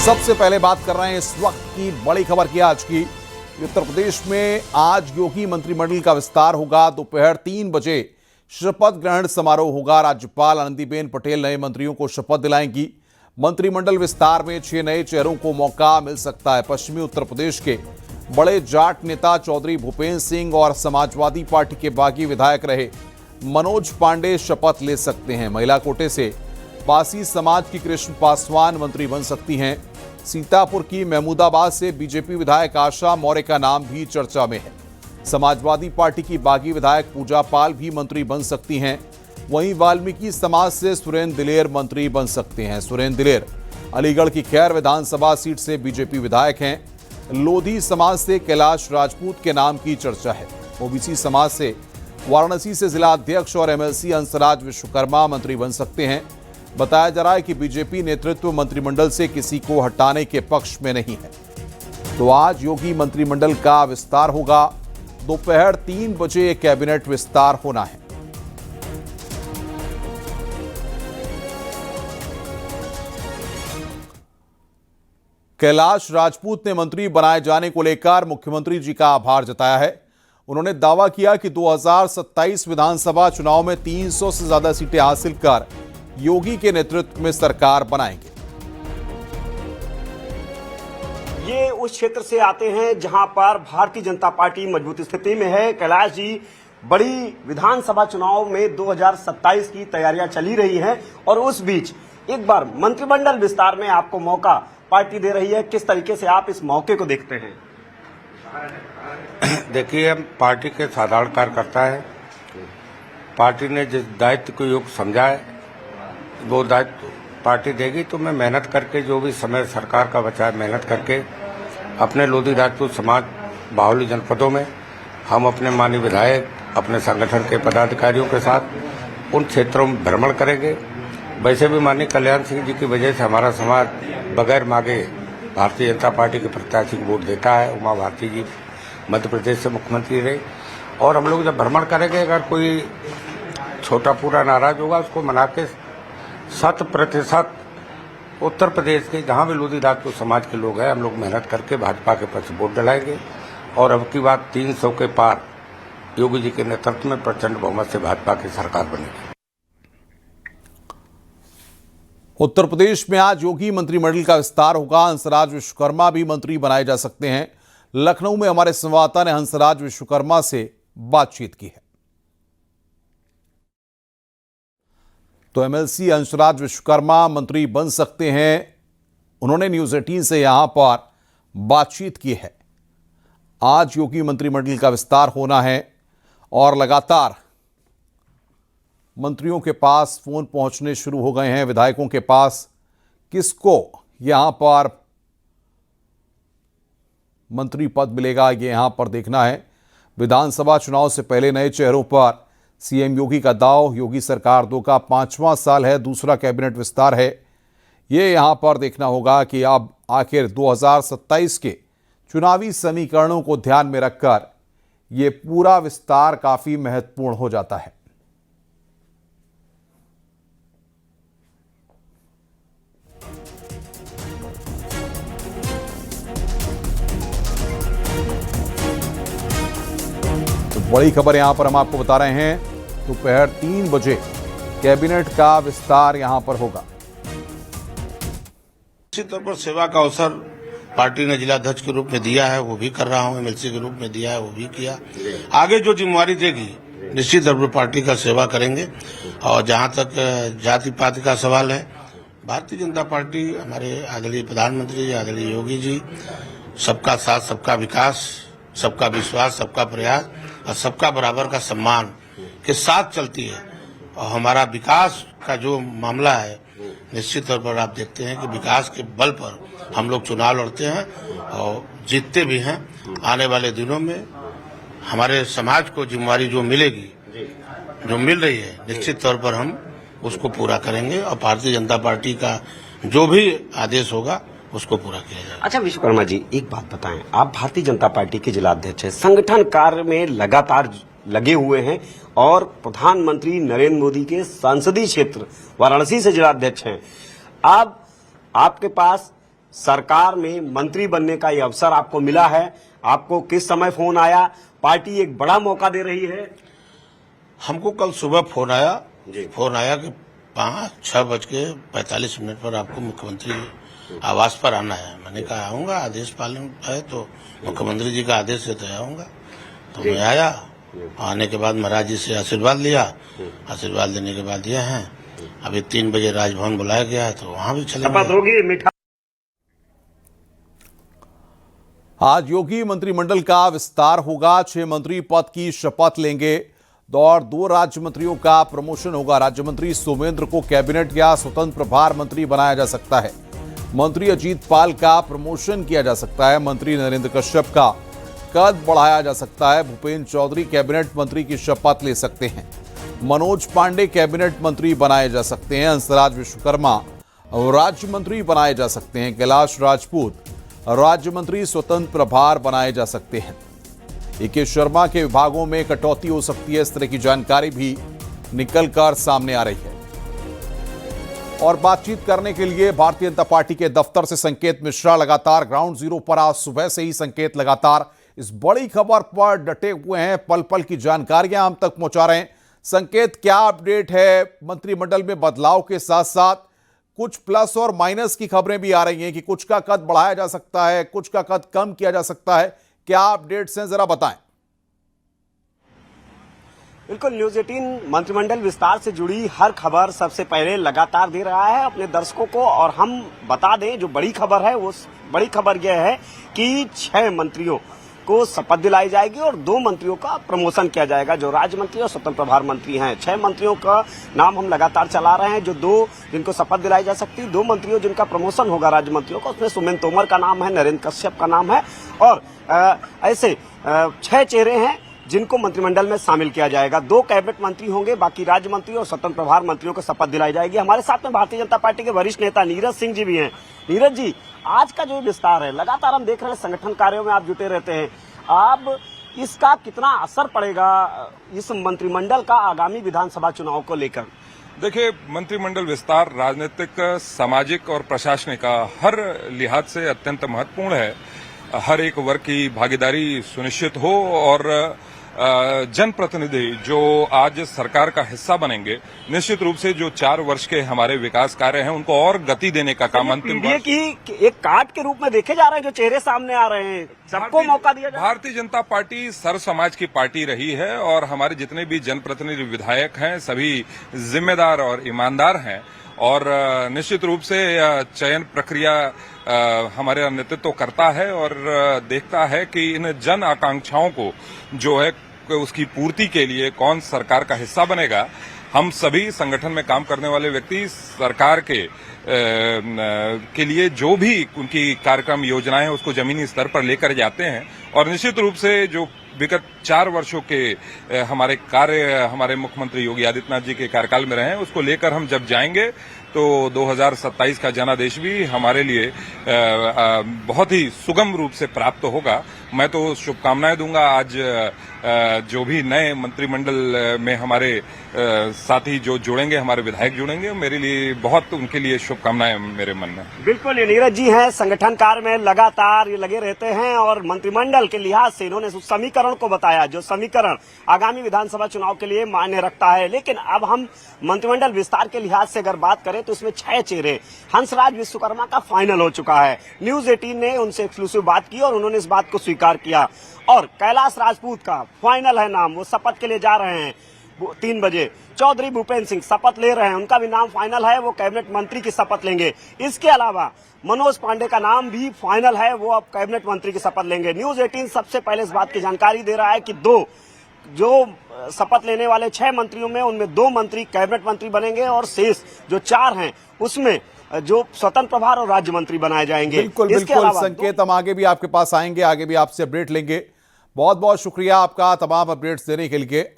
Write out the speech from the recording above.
सबसे पहले बात कर रहे हैं इस वक्त की बड़ी खबर की आज की। उत्तर प्रदेश में आज योगी मंत्रिमंडल का विस्तार होगा। दोपहर 3 बजे शपथ ग्रहण समारोह होगा। राज्यपाल आनंदीबेन पटेल नए मंत्रियों को शपथ दिलाएंगी। मंत्रिमंडल विस्तार में 6 नए चेहरों को मौका मिल सकता है। पश्चिमी उत्तर प्रदेश के बड़े जाट नेता चौधरी भूपेंद्र सिंह और समाजवादी पार्टी के बागी विधायक रहे मनोज पांडे शपथ ले सकते हैं। महिला कोटे से पासी समाज की कृष्ण पासवान मंत्री बन सकती हैं। सीतापुर की महमूदाबाद से बीजेपी विधायक आशा मौर्य का नाम भी चर्चा में है। समाजवादी पार्टी की बागी विधायक पूजा पाल भी मंत्री बन सकती हैं। वहीं वाल्मीकि समाज से सुरेंद्र दिलेर मंत्री बन सकते हैं। सुरेंद्र दिलेर अलीगढ़ की खैर विधानसभा सीट से बीजेपी विधायक हैं। लोधी समाज से कैलाश राजपूत के नाम की चर्चा है। ओबीसी समाज से वाराणसी से जिला अध्यक्ष और एमएलसी हंसराज विश्वकर्मा मंत्री बन सकते हैं। बताया जा रहा है कि बीजेपी नेतृत्व मंत्रिमंडल से किसी को हटाने के पक्ष में नहीं है। तो आज योगी मंत्रिमंडल का विस्तार होगा। दोपहर 3 बजे कैबिनेट विस्तार होना है। कैलाश राजपूत ने मंत्री बनाए जाने को लेकर मुख्यमंत्री जी का आभार जताया है। उन्होंने दावा किया कि 2027 विधानसभा चुनाव में 300 से ज्यादा सीटें हासिल कर योगी के नेतृत्व में सरकार बनाएंगे। ये उस क्षेत्र से आते हैं जहां पर भारतीय जनता पार्टी मजबूत स्थिति में है। कैलाश जी, बड़ी विधानसभा चुनाव में 2027 की तैयारियां चली रही हैं और उस बीच एक बार मंत्रिमंडल विस्तार में आपको मौका पार्टी दे रही है। किस तरीके से आप इस मौके को देखते हैं? देखिए, हम पार्टी के साधारण कार्यकर्ता है। पार्टी ने जिस दायित्व को योग्य समझा है वो दायित्व पार्टी देगी। तो मैं मेहनत करके, जो भी समय सरकार का बचा है, मेहनत करके अपने लोधी राजपूत समाज बाहुल्य जनपदों में हम अपने माननीय विधायक अपने संगठन के पदाधिकारियों के साथ उन क्षेत्रों में भ्रमण करेंगे। वैसे भी माननीय कल्याण सिंह जी की वजह से हमारा समाज बगैर मांगे भारतीय जनता पार्टी के प्रत्याशी को वोट देता है। उमा भारती जी मध्य प्रदेश से मुख्यमंत्री रहे और हम लोग जब भ्रमण करेंगे, अगर कोई छोटा पूरा नाराज होगा उसको मना के 100% उत्तर प्रदेश के जहां भी लोधी राजपूत समाज के लोग हैं, हम लोग मेहनत करके भाजपा के पक्ष वोट डलाएंगे और अब की बात 300 के पार योगी जी के नेतृत्व में प्रचंड बहुमत से भाजपा की सरकार बनेगी। उत्तर प्रदेश में आज योगी मंत्रिमंडल का विस्तार होगा। हंसराज विश्वकर्मा भी मंत्री बनाए जा सकते हैं। लखनऊ में हमारे संवाददाता ने हंसराज विश्वकर्मा से बातचीत की है। तो एमएलसी हंसराज विश्वकर्मा मंत्री बन सकते हैं। उन्होंने न्यूज़ 18 से यहां पर बातचीत की है। आज योगी मंत्रिमंडल का विस्तार होना है और लगातार मंत्रियों के पास फोन पहुंचने शुरू हो गए हैं। विधायकों के पास किसको यहां पर मंत्री पद मिलेगा, ये यहां पर देखना है। विधानसभा चुनाव से पहले नए चेहरों पर सीएम योगी का दाव। योगी सरकार 2 का 5वां साल है, दूसरा कैबिनेट विस्तार है। ये यहां पर देखना होगा कि अब आखिर 2027 के चुनावी समीकरणों को ध्यान में रखकर ये पूरा विस्तार काफी महत्वपूर्ण हो जाता है। बड़ी खबर यहां पर हम आपको बता रहे हैं। दोपहर 3 बजे कैबिनेट का विस्तार यहां पर होगा। निश्चित तौर पर सेवा का अवसर पार्टी ने जिलाध्यक्ष के रूप में दिया है, वो भी कर रहा हूं। एमएलसी के रूप में दिया है, वो भी किया। आगे जो जिम्मेवारी देगी निश्चित तौर पर पार्टी का सेवा करेंगे। और जहां तक जाति पाति का सवाल है, भारतीय जनता पार्टी, हमारे आदरणीय प्रधानमंत्री आदरणीय योगी जी, सबका साथ सबका विकास, सबका विश्वास, सबका प्रयास और सबका बराबर का सम्मान के साथ चलती है। और हमारा विकास का जो मामला है, निश्चित तौर पर आप देखते हैं कि विकास के बल पर हम लोग चुनाव लड़ते हैं और जीतते भी हैं। आने वाले दिनों में हमारे समाज को जिम्मेवारी जो मिलेगी, जो मिल रही है, निश्चित तौर पर हम उसको पूरा करेंगे और भारतीय जनता पार्टी का जो भी आदेश होगा उसको पूरा किया जाएगा। अच्छा विश्वकर्मा जी, एक बात बताएं, आप भारतीय जनता पार्टी के जिला अध्यक्ष हैं, संगठन कार्य में लगातार लगे हुए हैं और प्रधानमंत्री नरेंद्र मोदी के संसदीय क्षेत्र वाराणसी से जिला अध्यक्ष हैं। अब आपके पास सरकार में मंत्री बनने का ये अवसर आपको मिला है। आपको किस समय फोन आया? पार्टी एक बड़ा मौका दे रही है। हमको कल सुबह फोन आया जी। फोन आया कि 6:45 पर आपको मुख्यमंत्री आवास पर आना है। मैंने कहा आऊंगा, आदेश पालन है तो मुख्यमंत्री जी का आदेश है तो आऊंगा। तो मैं आया, आने के बाद महाराज जी से आशीर्वाद लिया। आशीर्वाद लेने के बाद ये हैं, अभी 3 बजे राजभवन बुलाया गया है तो वहां भी चले शपथ होगी मीठा। आज योगी मंत्रिमंडल का विस्तार होगा। 6 मंत्री पद की शपथ लेंगे और 2 राज्य मंत्रियों का प्रमोशन होगा। राज्य मंत्री सोमेंद्र को कैबिनेट या स्वतंत्र प्रभार मंत्री बनाया जा सकता है। मंत्री अजीत पाल का प्रमोशन किया जा सकता है। मंत्री नरेंद्र कश्यप का कद बढ़ाया जा सकता है। भूपेंद्र चौधरी कैबिनेट मंत्री की शपथ ले सकते हैं। मनोज पांडे कैबिनेट मंत्री बनाए जा सकते हैं। हंसराज विश्वकर्मा राज्य मंत्री बनाए जा सकते हैं। कैलाश राजपूत राज्य मंत्री स्वतंत्र प्रभार बनाए जा सकते हैं। ए.के. शर्मा के विभागों में कटौती हो सकती है। इस तरह की जानकारी भी निकलकर सामने आ रही है। और बातचीत करने के लिए भारतीय जनता पार्टी के दफ्तर से संकेत मिश्रा लगातार ग्राउंड जीरो पर आज सुबह से ही संकेत लगातार इस बड़ी खबर पर डटे हुए हैं। पल पल की जानकारियां हम तक पहुंचा रहे हैं। संकेत, क्या अपडेट है? मंत्रिमंडल में बदलाव के साथ साथ कुछ प्लस और माइनस की खबरें भी आ रही हैं कि कुछ का कद बढ़ाया जा सकता है, कुछ का कद कम किया जा सकता है। क्या अपडेट्स हैं, जरा बताएं। बिल्कुल, न्यूज 18 मंत्रिमंडल विस्तार से जुड़ी हर खबर सबसे पहले लगातार दे रहा है अपने दर्शकों को। और हम बता दें, जो बड़ी खबर है वो बड़ी खबर यह है कि 6 मंत्रियों को शपथ दिलाई जाएगी और 2 मंत्रियों का प्रमोशन किया जाएगा, जो राज्य मंत्री और स्वतंत्र प्रभार मंत्री हैं। 6 मंत्रियों का नाम हम लगातार चला रहे हैं, जो 2 जिनको शपथ दिलाई जा सकती है। 2 मंत्रियों जिनका प्रमोशन होगा राज्य मंत्रियों का, उसमें सुमेंद्र तोमर का नाम है, नरेंद्र कश्यप का नाम है और ऐसे 6 चेहरे हैं जिनको मंत्रिमंडल में शामिल किया जाएगा। 2 कैबिनेट मंत्री होंगे, बाकी राज्य मंत्री और स्वतंत्र प्रभार मंत्रियों को शपथ दिलाई जाएगी। हमारे साथ में भारतीय जनता पार्टी के वरिष्ठ नेता नीरज सिंह जी भी हैं। नीरज जी, आज का जो विस्तार है, लगातार हम देख रहे हैं संगठन कार्यों में आप जुटे रहते हैं। अब इसका कितना असर पड़ेगा इस मंत्रिमंडल का आगामी विधानसभा चुनाव को लेकर? देखिए, मंत्रिमंडल विस्तार राजनीतिक, सामाजिक और प्रशासनिक हर लिहाज से अत्यंत महत्वपूर्ण है। हर एक वर्ग की भागीदारी सुनिश्चित हो और जनप्रतिनिधि जो आज सरकार का हिस्सा बनेंगे, निश्चित रूप से जो 4 वर्ष के हमारे विकास कार्य हैं उनको और गति देने का काम अंतिम वर्ष की एक कार्ड के रूप में देखे जा रहे हैं। जो चेहरे सामने आ रहे हैं, सबको मौका दिया जाए। भारतीय जनता पार्टी सर्व समाज की पार्टी रही है और हमारे जितने भी जनप्रतिनिधि विधायक हैं सभी जिम्मेदार और ईमानदार हैं और निश्चित रूप से चयन प्रक्रिया हमारे नेतृत्व करता है और देखता है कि इन जन आकांक्षाओं को जो है उसकी पूर्ति के लिए कौन सरकार का हिस्सा बनेगा। हम सभी संगठन में काम करने वाले व्यक्ति सरकार के लिए जो भी उनकी कार्यक्रम योजनाएं हैं उसको जमीनी स्तर पर लेकर जाते हैं और निश्चित रूप से जो विगत 4 वर्षों के हमारे कार्य हमारे मुख्यमंत्री योगी आदित्यनाथ जी के कार्यकाल में रहे हैं उसको लेकर हम जब जाएंगे तो 2027 का जनादेश भी हमारे लिए बहुत ही सुगम रूप से प्राप्त होगा। मैं तो शुभकामनाएं दूंगा। आज जो भी नए मंत्रिमंडल में हमारे साथी जो जुड़ेंगे, हमारे विधायक जुड़ेंगे, मेरे लिए बहुत उनके लिए शुभकामनाएं मेरे मन में। बिल्कुल, ये नीरज जी हैं, संगठन कार्य में लगातार ये लगे रहते हैं और मंत्रिमंडल के लिहाज से इन्होंने उस समीकरण को बताया जो समीकरण आगामी विधानसभा चुनाव के लिए मायने रखता है। लेकिन अब हम मंत्रिमंडल विस्तार के लिहाज से अगर बात करें तो इसमें 6 चेहरे, हंसराज विश्वकर्मा का फाइनल हो चुका है। न्यूज 18 ने उनसे एक्सक्लूसिव बात की और उन्होंने इस बात को स्वीकार किया। और कैलाश राजपूत का फाइनल है नाम, वो शपथ के लिए जा रहे हैं 3 बजे। चौधरी भूपेंद्र सिंह शपथ ले रहे हैं, उनका भी नाम फाइनल है, वो कैबिनेट मंत्री की शपथ लेंगे। इसके अलावा मनोज पांडे का नाम भी फाइनल है, वो अब कैबिनेट मंत्री की शपथ लेंगे। न्यूज 18 सबसे पहले इस बात की जानकारी दे रहा है कि 2 जो शपथ लेने वाले 6 मंत्रियों में उनमें 2 मंत्री कैबिनेट मंत्री बनेंगे और शेष जो 4 हैं उसमें जो स्वतंत्र प्रभार और राज्य मंत्री बनाए जाएंगे। बिल्कुल बिल्कुल संकेत, हम आगे भी आपके पास आएंगे, आगे भी आपसे अपडेट लेंगे। बहुत बहुत शुक्रिया आपका तमाम अपडेट्स देने के लिए।